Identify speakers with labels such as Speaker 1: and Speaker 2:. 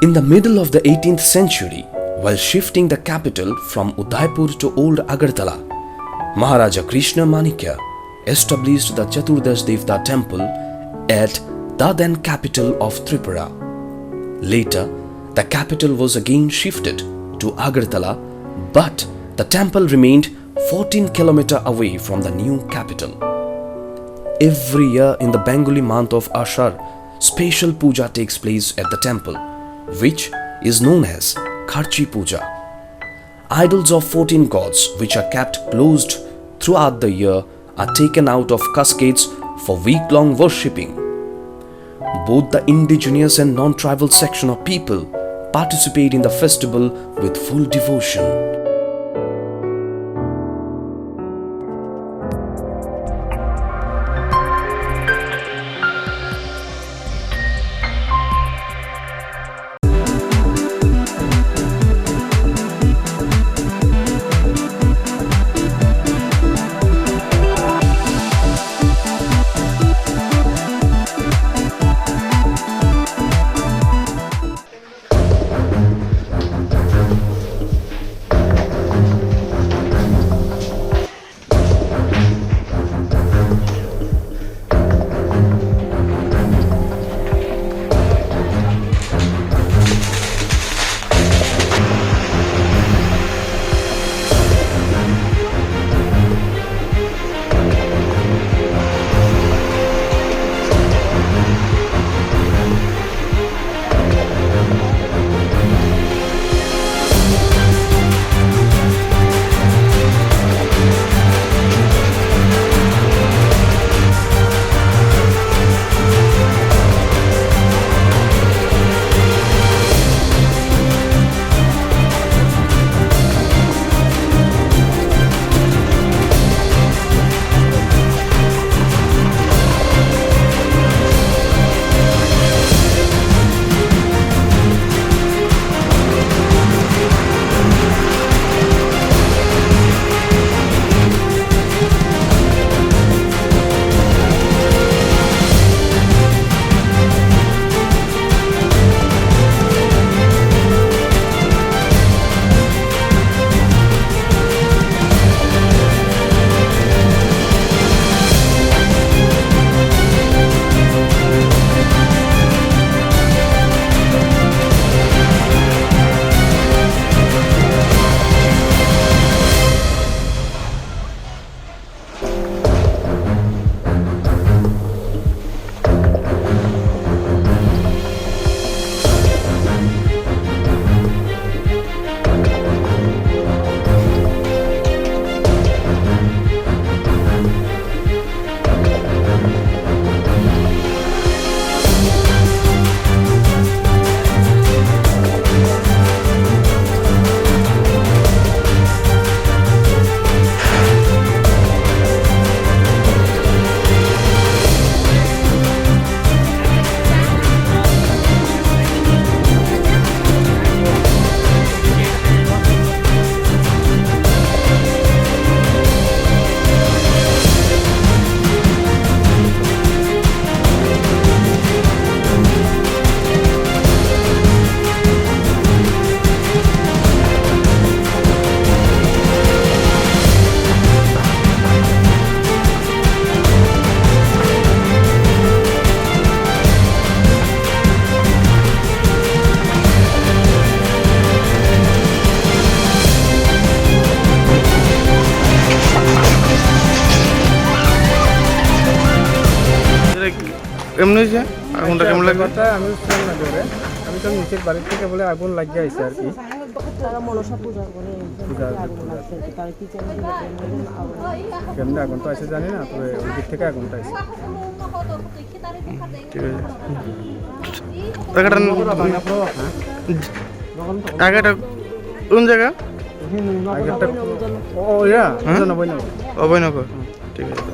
Speaker 1: In the middle of the 18th century, while shifting the capital from Udaipur to Old Agartala, Maharaja Krishna Manikya established the Chaturdash Devta temple at the then capital of Tripura. Later, the capital was again shifted to Agartala, but the temple remained 14 km away from the new capital. Every year in the Bengali month of Ashar, special puja takes place at the temple, which is known as Kharchi Puja. Idols of 14 gods, which are kept closed throughout the year, are taken out of cascades for week-long worshipping. Both the indigenous and non-tribal section of people participate in the festival with full devotion.
Speaker 2: কেমন হয়েছে আগুনটা কেমন লাগবে?
Speaker 3: আমি বুঝলাম না করে আমি তো নিচের বাড়ি থেকে বলে আগুন লাগিয়ে আইছে আর কি তারা মনসা পূজা করে আগুন লাগছে তার কি জানি কেমন আগুন তো আছে জানি না তবে ওই দিক থেকে আগুনটা আইছে
Speaker 2: ঠিক আছে টাকাটা কোন জায়গা?
Speaker 3: ও ইয়া অভয়নগর
Speaker 2: অভয়নগর ঠিক আছে।